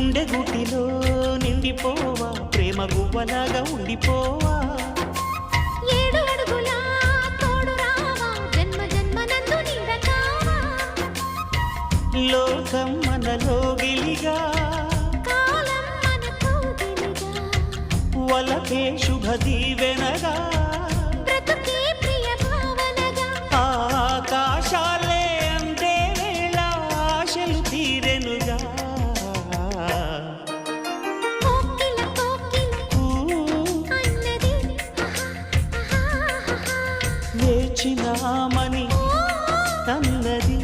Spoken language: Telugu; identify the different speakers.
Speaker 1: గుండె గుటిలో నిండిపోవా ప్రేమ గువ్వలాగా ఉండిపోవా
Speaker 2: ఏడు అడుగుల తోడు రావా జన్మ జన్మనందు నీడకావా
Speaker 1: లోకం మనలో గిలిగా
Speaker 2: కాలం మనతో గిలిగా
Speaker 1: వలకే శుభ దీవెనగా
Speaker 2: బ్రతుకే ప్రియ భావనగా
Speaker 1: ఆకాశాలే అందే వేళ ఆశలు తీరెనుగా
Speaker 2: కోకిల కోకిల అన్నది
Speaker 1: వేచినామని అన్నది